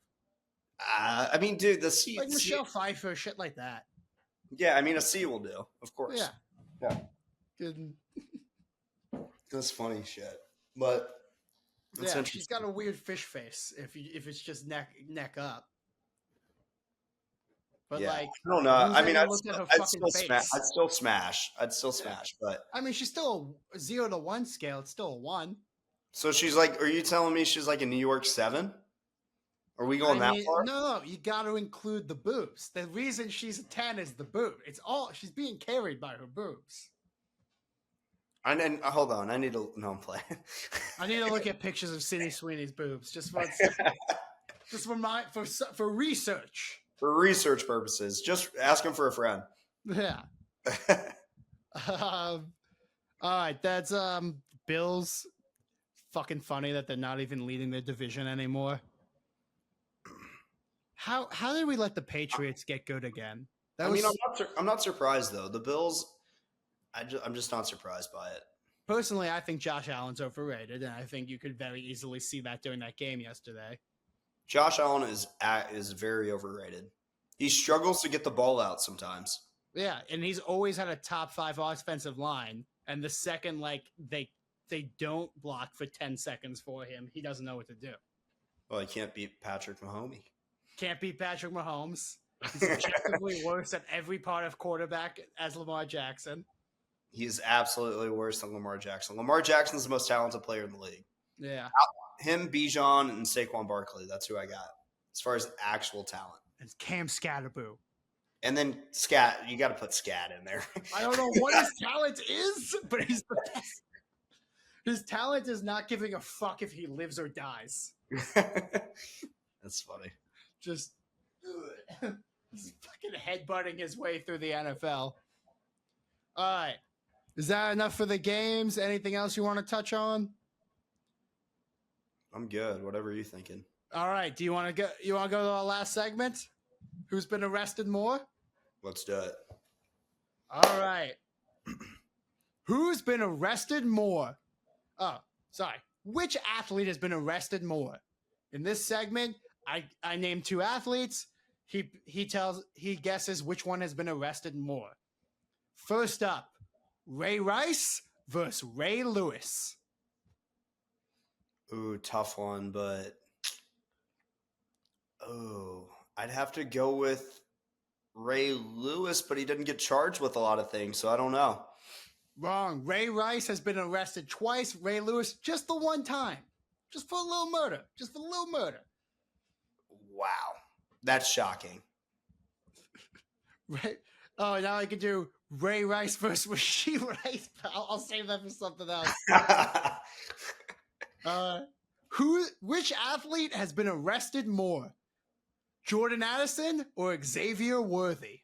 I mean, dude, the C, like Michelle Pfeiffer, shit like that. Yeah, I mean, a C will do, of course. Yeah. Good. That's funny shit, but yeah, she's got a weird fish face. If it's just neck up. But yeah, like, I don't know. I mean, I'd still smash. But I mean, she's still a 0 to 1 scale. It's still a 1. So she's like, are you telling me she's like a New York 7? Are we going that far? No, you got to include the boobs. The reason she's a 10 is the boob. She's being carried by her boobs. And hold on, I need to. No, I'm playing. I need to look at pictures of Sydney Sweeney's boobs just for research. For research purposes, just asking for a friend. Yeah. All right, that's Bills. Fucking funny that they're not even leading their division anymore. How did we let the Patriots get good again? I'm not surprised though. The Bills. I'm just not surprised by it. Personally, I think Josh Allen's overrated, and I think you could very easily see that during that game yesterday. Josh Allen is very overrated. He struggles to get the ball out sometimes. Yeah, and he's always had a top 5 offensive line, and the second like they don't block for 10 seconds for him, he doesn't know what to do. Well, he can't beat Patrick Mahomes. Can't beat Patrick Mahomes. He's objectively worse at every part of quarterback as Lamar Jackson. He is absolutely worse than Lamar Jackson. Lamar Jackson is the most talented player in the league. Yeah. Him, Bijan, and Saquon Barkley. That's who I got as far as actual talent. It's Cam Skattebo. And then Scat, you got to put Scat in there. I don't know what his talent is, but he's the best. His talent is not giving a fuck if he lives or dies. That's funny. Just fucking headbutting his way through the NFL. All right. Is that enough for the games? Anything else you want to touch on? I'm good. Whatever you're thinking. All right. Do you want to go? You want to go to our last segment? Who's been arrested more? Let's do it. All right. Who's been arrested more? Oh, sorry. Which athlete has been arrested more? In this segment, I name 2 athletes. He guesses which one has been arrested more. First up, Ray Rice versus Ray Lewis. Ooh, tough one, but I'd have to go with Ray Lewis, but he didn't get charged with a lot of things, so I don't know. Wrong. Ray Rice has been arrested twice. Ray Lewis just the one time. Just for a little murder. Just for a little murder. Wow. That's shocking. Ray, oh, now I can do Ray Rice versus Rasheed Rice. I'll save that for something else. Which athlete has been arrested more? Jordan Addison or Xavier Worthy?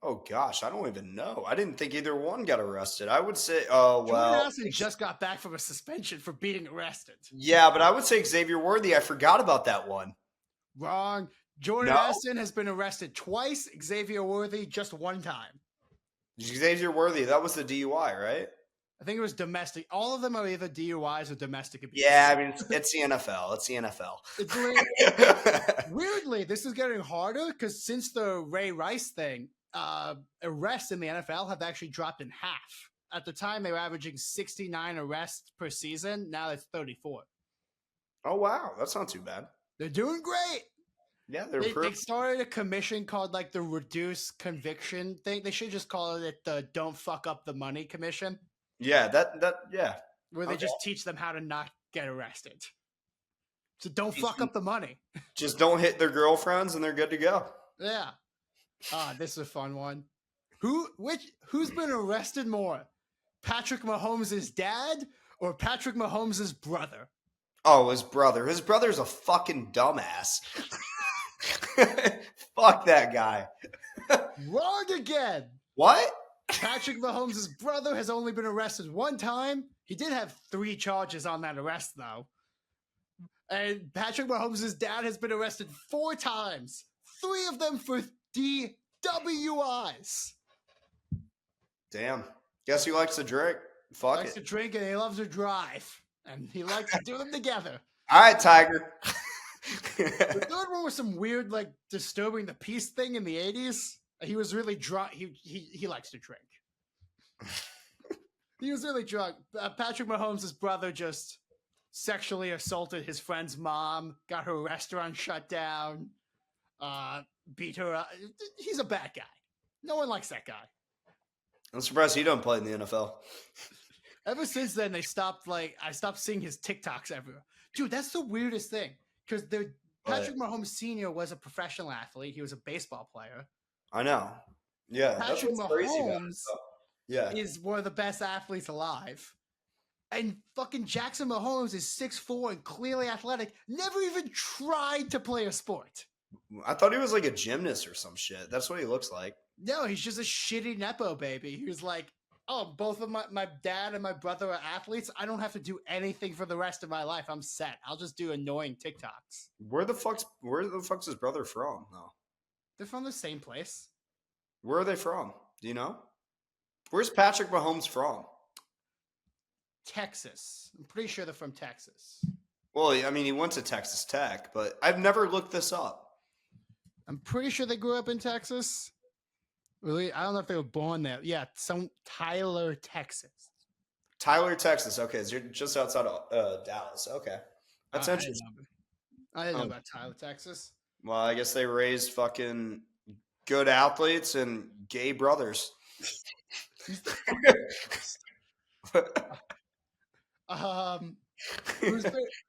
Oh, gosh. I don't even know. I didn't think either one got arrested. I would say, oh, well. Jordan Addison just got back from a suspension for being arrested. Yeah, but I would say Xavier Worthy. I forgot about that one. Wrong. Jordan Addison has been arrested twice. Xavier Worthy just one time. Xavier Worthy, that was the DUI, right? I think it was domestic. All of them are either DUIs or domestic abuse. Yeah, I mean, it's the NFL. It's the NFL. Weirdly, this is getting harder because since the Ray Rice thing, arrests in the NFL have actually dropped in half. At the time, they were averaging 69 arrests per season. Now it's 34. Oh, wow. That's not too bad. They're doing great. Yeah, they started a commission called like the Reduce Conviction thing. They should just call it the Don't Fuck Up the Money Commission. Yeah, yeah. Where they just teach them how to not get arrested. So don't fuck up the money. Just don't hit their girlfriends and they're good to go. Yeah. This is a fun one. Who's been arrested more? Patrick Mahomes' dad or Patrick Mahomes' brother? Oh, his brother. His brother's a fucking dumbass. Fuck that guy. Wrong again. What? Patrick Mahomes' brother has only been arrested one time. He did have 3 charges on that arrest, though. And Patrick Mahomes' dad has been arrested 4 times. 3 of them for DWIs. Damn. Guess he likes to drink. Fuck it. He likes to drink and he loves to drive. And he likes to do them together. All right, Tiger. The third one was some weird, like, disturbing the peace thing in the 80s. He was really drunk. He likes to drink. He was really drunk. Patrick Mahomes' brother just sexually assaulted his friend's mom, got her restaurant shut down, beat her up. He's a bad guy. No one likes that guy. I'm surprised he don't play in the NFL. Ever since then, I stopped seeing his TikToks everywhere. Dude, that's the weirdest thing. Because Patrick Mahomes Sr. was a professional athlete. He was a baseball player. I know. Yeah. Patrick Mahomes is one of the best athletes alive. And fucking Jaxson Mahomes is 6'4" and clearly athletic. Never even tried to play a sport. I thought he was like a gymnast or some shit. That's what he looks like. No, he's just a shitty Nepo baby. He was like, oh, both of my dad and my brother are athletes. I don't have to do anything for the rest of my life. I'm set. I'll just do annoying TikToks. Where the fuck's his brother from, though? They're from the same place. Where are they from? Do you know? Where's Patrick Mahomes from? Texas. I'm pretty sure they're from Texas. Well, I mean, he went to Texas Tech, but I've never looked this up. I'm pretty sure they grew up in Texas. Really? I don't know if they were born there. Yeah, Tyler, Texas. Tyler, Texas. Okay, so you're just outside of Dallas. Okay. That's interesting. I didn't know about Tyler, Texas. Well, I guess they raised fucking good athletes and gay brothers.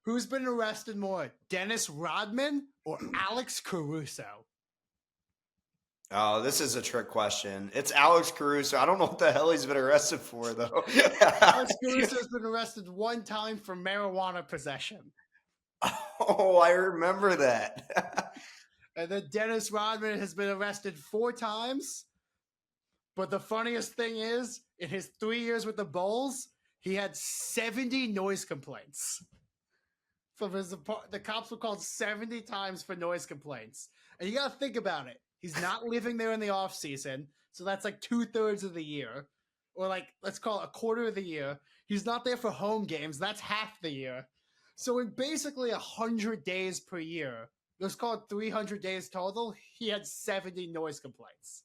Who's been arrested more, Dennis Rodman or Alex Caruso? Oh, this is a trick question. It's Alex Caruso. I don't know what the hell he's been arrested for, though. Alex Caruso has been arrested 1 time for marijuana possession. Oh, I remember that. And then Dennis Rodman has been arrested 4 times. But the funniest thing is, in his 3 years with the Bulls, he had 70 noise complaints. The cops were called 70 times for noise complaints. And you got to think about it. He's not living there in the off season. So that's like 2/3 of the year. Or like, let's call it 1/4 of the year. He's not there for home games. That's half the year. So in basically 100 days per year, let's call it 300 days total, he had 70 noise complaints.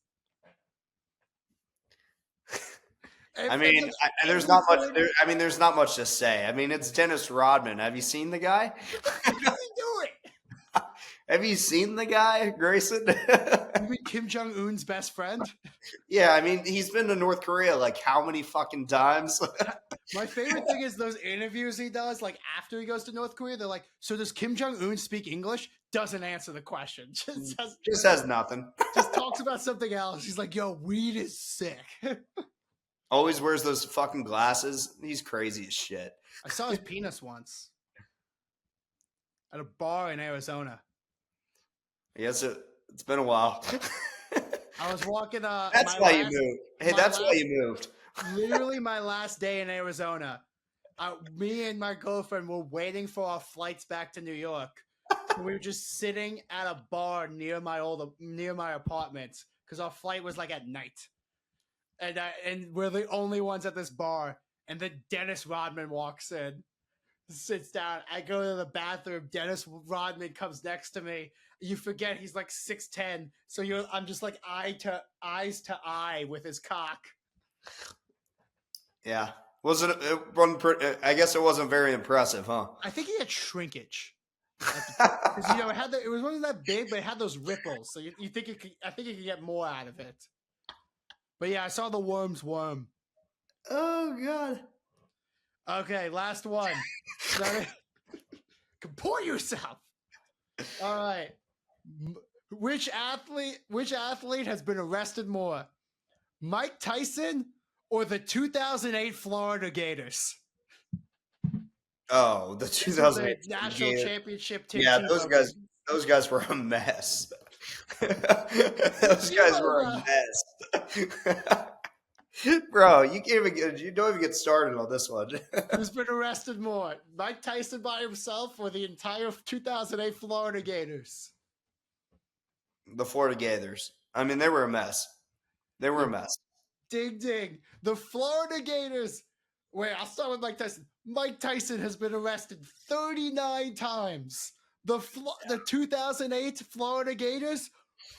There's not much. There's not much to say. I mean, it's Dennis Rodman. Have you seen the guy? How does he do it? Have you seen the guy, Grayson? You mean Kim Jong-un's best friend? Yeah, I mean, he's been to North Korea like how many fucking times? My favorite thing is those interviews he does, like after he goes to North Korea, they're like, so does Kim Jong-un speak English? Doesn't answer the question. Just has nothing. Just talks about something else. He's like, yo, weed is sick. Always wears those fucking glasses. He's crazy as shit. I saw his penis once at a bar in Arizona. Yes, it's been a while. I was walking. That's why you moved. Hey, that's why you moved. Literally, my last day in Arizona. Me and my girlfriend were waiting for our flights back to New York. We were just sitting at a bar near my apartment because our flight was like at night, and we're the only ones at this bar. And then Dennis Rodman walks in, sits down. I go to the bathroom. Dennis Rodman comes next to me. You forget he's like 6'10", so I'm just like eyes to eye with his cock. Yeah, I guess it wasn't very impressive, huh? I think he had shrinkage. Because it wasn't that big, but it had those ripples. So you think I think you could get more out of it. But yeah, I saw the worm's worm. Oh god. Okay, last one. Comport yourself. All right. Which athlete has been arrested more? Mike Tyson or the 2008 Florida Gators? Oh, the 2008 national championship team. Yeah, those guys were a mess. Those guys were a mess. Bro, you don't even get started on this one. Who's been arrested more? Mike Tyson by himself or the entire 2008 Florida Gators? The Florida Gators. I mean, they were a mess. They were a mess. Ding, ding. The Florida Gators. Wait, I'll start with Mike Tyson. Mike Tyson has been arrested 39 times. The 2008 Florida Gators,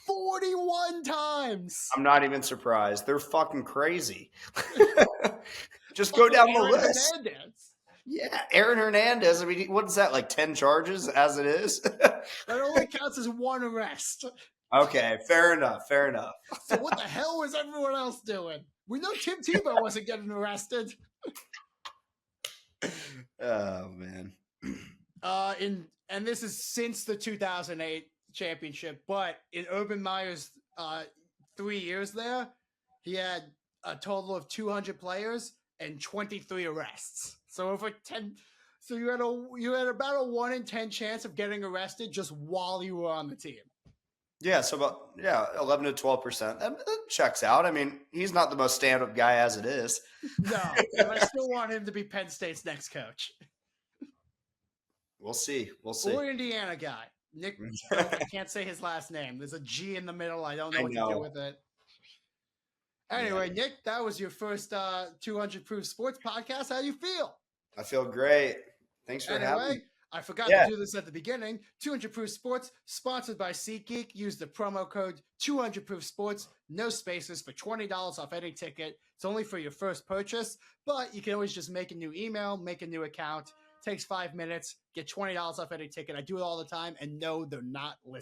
41 times. I'm not even surprised. They're fucking crazy. Just go down the list. Hernandez. Yeah, Aaron Hernandez. I mean, what is that, like 10 charges as it is? That only counts as one arrest. Okay, fair enough. Fair enough. So what the hell was everyone else doing? We know Tim Tebow wasn't getting arrested. Oh man. And this is since the 2008 championship, but in Urban Meyer's 3 years there, he had a total of 200 players and 23 arrests. So over 10. So you had about a 1 in 10 chance of getting arrested just while you were on the team. Yeah, so about 11 to 12%. That checks out. I mean, he's not the most stand-up guy as it is. No, but I still want him to be Penn State's next coach. We'll see. We'll see. Or Indiana guy. Nick, I can't say his last name. There's a G in the middle. I don't know what to do with it. Anyway, yeah. Nick, that was your first 200 Proof Sports podcast. How do you feel? I feel great. Thanks for having me. I forgot to do this at the beginning. 200 Proof Sports, sponsored by SeatGeek. Use the promo code 200 Proof Sports, no spaces, for $20 off any ticket. It's only for your first purchase, but you can always just make a new email, make a new account. Takes 5 minutes, get $20 off any ticket. I do it all the time, and no, they're not listening.